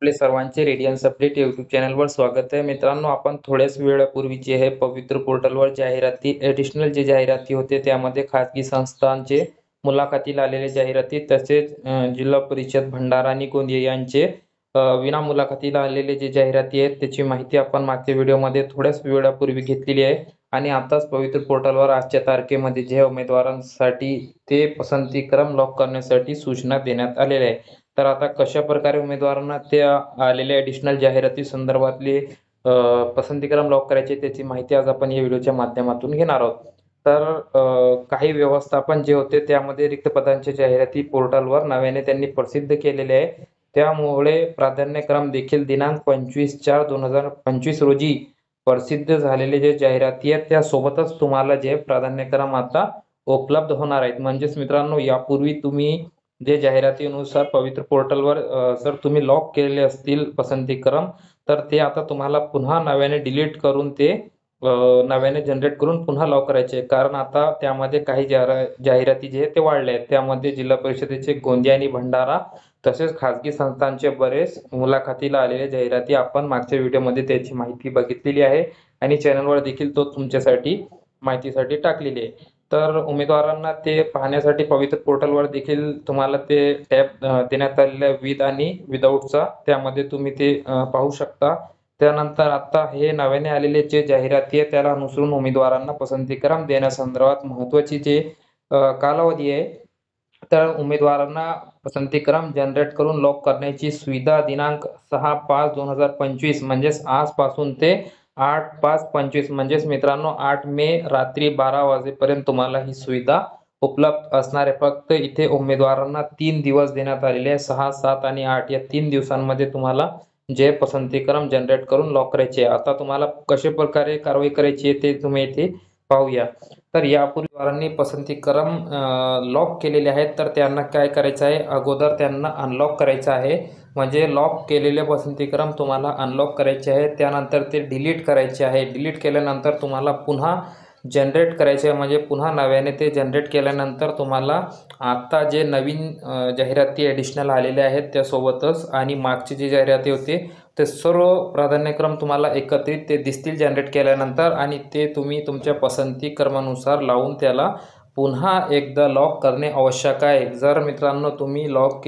आपले सर्वांचे Radiance update YouTube चॅनलवर स्वागत आहे. मित्रांनो, आपण थोड्याच वेळापूर्वी जे आहे पवित्र पोर्टलवर जाहिराती एडिशनल जे जाहिराती होते त्यामध्ये खाजगी संस्थांचे मुलाखतीला आलेले जाहिराती तसेच जिल्हा परिषद भंडारा आणि गोंदिया यांचे विना मुलाखतीला आलेले जे जाहिराती आहेत त्याची माहिती आपण मागच्या व्हिडिओमध्ये थोड्याच वेळापूर्वी घेतलेली आहे. आणि आताच पवित्र पोर्टलवर आजच्या तारखेमध्ये जे उमेदवारांसाठी ते पसंतीक्रम लॉक करण्यासाठी सूचना देण्यात आलेल्या आहे. तर आता कशाप्रकारे उमेदवारांना त्या आलेल्या ॲडिशनल जाहिराती संदर्भातले पसंतीक्रम लॉक करायचे त्याची माहिती आज आपण या व्हिडिओच्या माध्यमातून घेणार आहोत. तर काही व्यवस्थापन जे होते त्यामध्ये रिक्त पदांच्या जाहिराती पोर्टलवर नव्याने त्यांनी प्रसिद्ध केलेले आहे. त्यामुळे प्राधान्यक्रम देखील दिनांक 25/4/2025 रोजी प्रसिद्ध झालेले जे जाहिराती आहेत त्यासोबतच तुम्हाला जे प्राधान्यक्रम आता उपलब्ध होणार आहेत. म्हणजेच मित्रांनो, यापूर्वी तुम्ही जे जाहिरातीनुसार पवित्र पोर्टलवर जर तुम्ही लॉक केलेले असतील पसंतीक्रम तर ते आता तुम्हाला पुन्हा नव्याने डिलीट करून ते नव्याने जनरेट करून पुन्हा लॉक करायचे. कारण आता त्यामध्ये काही जाहिराती जे आहेत ते वाढल्या आहेत. त्यामध्ये जिल्हा परिषदेचे गोंदिया आणि भंडारा तसेच खाजगी संस्थांचे बरेच मुलाखतीला आलेल्या जाहिराती आपण मागच्या व्हिडिओमध्ये त्याची माहिती बघितलेली आहे आणि चॅनलवर देखील तो तुमच्यासाठी माहितीसाठी टाकलेली आहे. तर उमेदवारांना ते पाहण्यासाठी पवित्र पोर्टलवर देखील तुम्हाला ते टॅब देण्यात आलेलं आहे विथ आणि विदाऊटचा. त्यामध्ये तुम्ही ते पाहू शकता. त्यानंतर आता हे नव्याने आलेले जे जाहिराती आहे त्याला अनुसरून उमेदवारांना पसंतीक्रम देण्यासंदर्भात महत्त्वाची जे कालावधी आहे. तर उमेदवारांना पसंतीक्रम जनरेट करून लॉक करण्याची सुविधा दिनांक 6/5/2025 म्हणजेच आजपासून ते 8/5/25 म्हणजेच मित्रांनो 8 मे रात्री 12 वाजेपर्यंत तुम्हाला ही सुविधा उपलब्ध असणार आहे. फक्त इथे उमेदवारांना 3 दिवस देण्यात आलेले आहे. 6, 7 आणि 8 या 3 दिवसांमध्ये तुम्हाला जे पसंतीक्रम जनरेट करून लॉक करायचे आहे. आता तुम्हाला कशा प्रकारे कारवाई करायची आहे ते तुम्ही इथे पाहूया. तर यापूर्वी उमेदवारांनी पसंतीक्रम लॉक केलेले आहेत तर त्यांना काय करायचं आहे, अगोदर त्यांना अनलॉक करायचं आहे. म्हणजे लॉक केलेले पसंतीक्रम तुम्हाला अनलॉक करायचे आहे. त्यानंतर ते डिलीट करायचे आहे. डिलीट केल्यानंतर तुम्हाला पुन्हा जनरेट करायचे आहे. म्हणजे पुन्हा नव्याने ते जनरेट केल्यानंतर तुम्हाला आत्ता जे नवीन जाहिराती ॲडिशनल आलेल्या आहेत त्यासोबतच आणि मागची जी जाहिराती होते ते सर्व प्राधान्यक्रम तुम्हाला एकत्रित ते दिसतील जनरेट केल्यानंतर आणि ते तुम्ही तुमच्या पसंतीक्रमानुसार लावून त्याला पुन्हा एकदा लॉक करणे आवश्यक आहे. जर मित्रांनो तुम्ही लॉक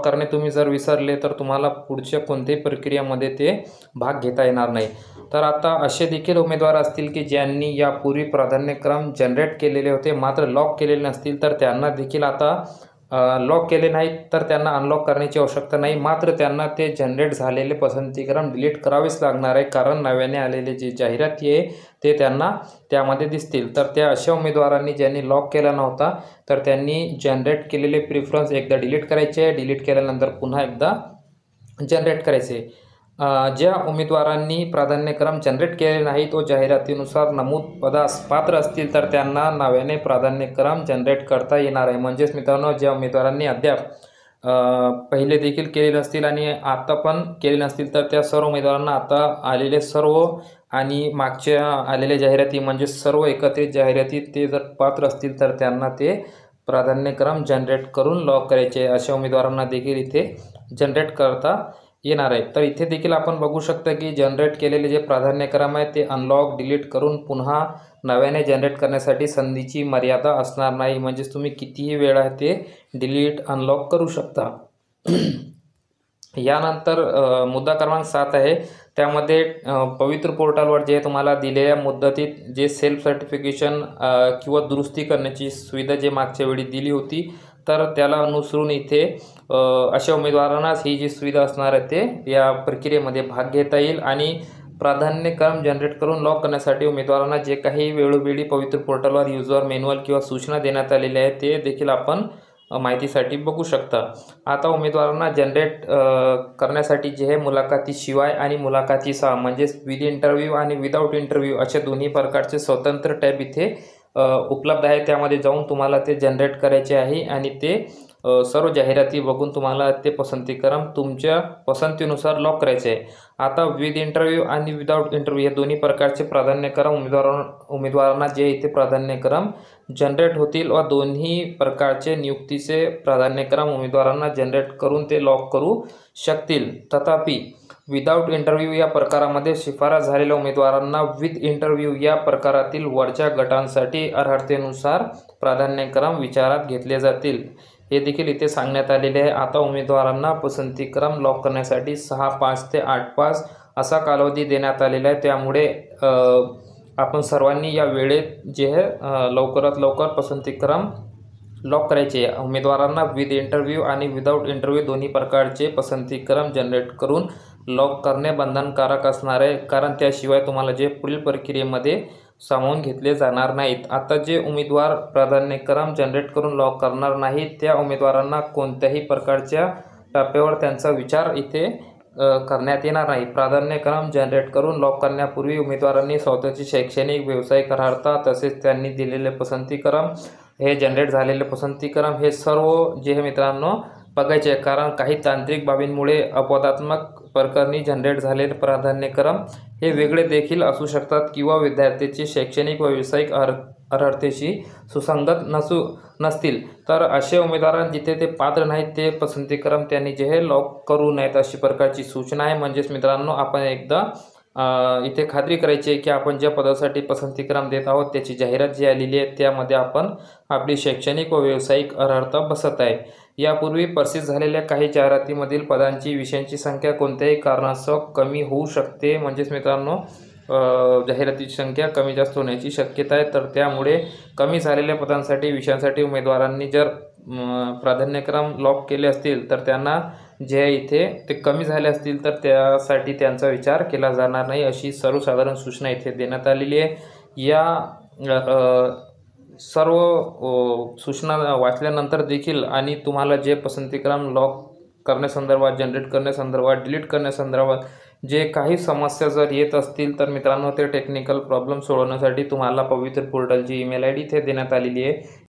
करणे तुम्ही जर विसरले तर तुम्हाला पुढच्या कोणत्याही प्रक्रियेमध्ये ते भाग घेता येणार नाही. तर आता असे देखील उमेदवार असतील की ज्यांनी यापूर्वी प्राधान्यक्रम जनरेट केलेले होते मात्र लॉक केलेले नसतील तर त्यांना देखील आता लॉक केले नाहीत तर त्यांना अनलॉक करण्याची आवश्यकता नाही. मात्र त्यांना ते जनरेट झालेले पसंतीक्रम डिलीट करावेच लागणार आहे. कारण नव्याने आलेले जे जाहिराती आहे ते त्यांना त्यामध्ये दिसतील. तर त्या अशा उमेदवारांनी ज्यांनी लॉक केला नव्हता तर त्यांनी जनरेट केलेले प्रिफरन्स एकदा डिलीट करायचे. डिलीट केल्यानंतर पुन्हा एकदा जनरेट करायचे. ज्या उमेदवारांनी प्राधान्यक्रम जनरेट केले नाही तो जाहिरातीनुसार नमूद पदास पात्र असतील तर त्यांना नव्याने प्राधान्यक्रम जनरेट करता येणार आहे. म्हणजेच मित्रांनो, ज्या उमेदवारांनी अद्याप पहिले देखील केले नसतील आणि आता पण केले नसतील तर त्या सर्व उमेदवारांना आता आलेले सर्व आणि मागच्या आलेल्या जाहिराती म्हणजे सर्व एकत्रित जाहिराती ते जर पात्र असतील तर त्यांना ते प्राधान्यक्रम जनरेट करून लॉक करायचे. अशा उमेदवारांना देखील इथे जनरेट करता येणार आहे. तर इथे देखील आपण बघू शकता की जनरेट केलेले जे प्राधान्यक्रम आहे ते अनलॉक डिलीट करून पुन्हा नव्याने जनरेट करण्यासाठी संधीची मर्यादा असणार नाही. म्हणजेच तुम्ही कितीही वेळा ते डिलीट अनलॉक करू शकता. यानंतर मुद्दा क्रमांक 7 आहे. त्यामध्ये पवित्र पोर्टलवर जे तुम्हाला दिलेल्या मुदतीत जे सेल्फ सर्टिफिकेशन किंवा दुरुस्ती करण्याची सुविधा जे मागच्या वेळी दिली होती तर त्याला अनुसरून इथे अशा उमेदवारांनाच ही जी सुविधा असणार आहे ते या प्रक्रियेमध्ये भाग घेता येईल. आणि प्राधान्यक्रम जनरेट करून लॉक करण्यासाठी उमेदवारांना जे काही वेळोवेळी पवित्र पोर्टलवर युजर मॅन्युअल किंवा सूचना देण्यात आलेल्या आहेत ते देखील आपण माहितीसाठी बघू शकता. आता उमेदवारांना जनरेट करण्यासाठी जे आहे मुलाखतीशिवाय आणि मुलाखतीसह म्हणजेच विथ इंटरव्ह्यू आणि विदाऊट इंटरव्ह्यू अशा दोन्ही प्रकारचे स्वतंत्र टॅब इथे उपलब्ध आहे. त्यामध्ये जाऊन तुम्हाला ते जनरेट करायचे आहे आणि ते सर्व जाहिराती बघून तुम्हाला ते पसंतीक्रम तुमच्या पसंतीनुसार लॉक करायचे आहे. आता विथ इंटरव्ह्यू आणि विदाऊट इंटरव्ह्यू हे दोन्ही प्रकारचे प्राधान्यक्रम उमेदवारांना जे इथे प्राधान्यक्रम जनरेट होतील व दोन्ही प्रकारचे नियुक्तीचे प्राधान्यक्रम उमेदवारांना जनरेट करून ते लॉक करू शकतील. तथापि विदाऊट इंटरव्ह्यू या प्रकारामध्ये शिफारस झालेल्या उमेदवारांना विथ इंटरव्ह्यू या प्रकारातील वरच्या गटांसाठी अर्हतेनुसार प्राधान्यक्रम विचारात घेतले जातील, हे देखील इथे सांगण्यात आलेले आहे. आता उमेदवारांना पसंतीक्रम लॉक करण्यासाठी 6-5 ते 8-5 असा कालावधी देण्यात आलेला आहे. त्यामुळे आपण सर्वांनी या वेळेत जे आहे लवकरात लवकर पसंतीक्रम लॉक करायचे. उमेदवारांना विथ इंटरव्ह्यू आणि विदाऊट इंटरव्ह्यू दोन्ही प्रकारचे पसंतीक्रम जनरेट करून लॉक करणे बंधनकारक असणार आहे, कारण त्याशिवाय तुम्हाला जे पुढील प्रक्रियेमध्ये सामावून घेतले जाणार नाहीत. आता जे उमेदवार प्राधान्यक्रम जनरेट करून लॉक करणार नाहीत त्या उमेदवारांना कोणत्याही प्रकारच्या टप्प्यावर त्यांचा विचार इथे करण्यात येणार नाही. प्राधान्यक्रम जनरेट करून लॉक करण्यापूर्वी उमेदवारांनी स्वतःची शैक्षणिक, व्यावसायिक अर्हता तसेच त्यांनी दिलेले पसंतीक्रम, हे जनरेट झालेले पसंतीक्रम हे सर्व जे हे मित्रांनो बघायचे आहे, कारण काही तांत्रिक बाबींमुळे अपवादात्मक प्रकरणी जनरेट झालेले प्राधान्यक्रम हे वेगळे देखील असू शकतात किंवा विद्यार्थ्याची शैक्षणिक व व्यावसायिक अर्हतेशी सुसंगत नसतील, तर असे उमेदवारांना जिथे ते पात्र नाहीत ते पसंतीक्रम त्यांनी जे हे लॉक करू नयेत अशी प्रकारची सूचना आहे. म्हणजेच मित्रांनो आपण एकदा इथे खात्री करायची आहे की आपण ज्या पदासाठी पसंतीक्रम देत आहोत त्याची जाहिरात जी आलेली आहे त्यामध्ये आपण आपली शैक्षणिक व व्यावसायिक अर्हता बसत आहे. यापूर्वी प्रसिद्ध झालेल्या काही जाहिरातीमधील पदांची विषयांची संख्या कोणत्याही कारणास्तव कमी होऊ शकते. म्हणजेच मित्रांनो जाहिरातीची संख्या कमी जास्त होण्याची शक्यता आहे, तर त्यामुळे कमी झालेल्या पदांसाठी विषयांसाठी उमेदवारांनी जर प्राधान्यक्रम लॉक केले असतील तर त्यांना जे इथे ते कमी झाले असतील तर त्यासाठी त्यांचा विचार केला जाणार नाही अशी सर्वसाधारण सूचना इथे देण्यात आलेली आहे. या सर्व सूचना वाचल्यानंतर देखील आणि तुम्हाला जे पसंतीक्रम लॉक करण्यासंदर्भात, जनरेट करण्यासंदर्भात, डिलीट करण्यासंदर्भात जे काही समस्या जर येत असतील तर मित्रांनो ते टेक्निकल प्रॉब्लेम सोडवण्यासाठी तुम्हाला पवित्र पोर्टलची ईमेल ID इथे देण्यात आलेली आहे.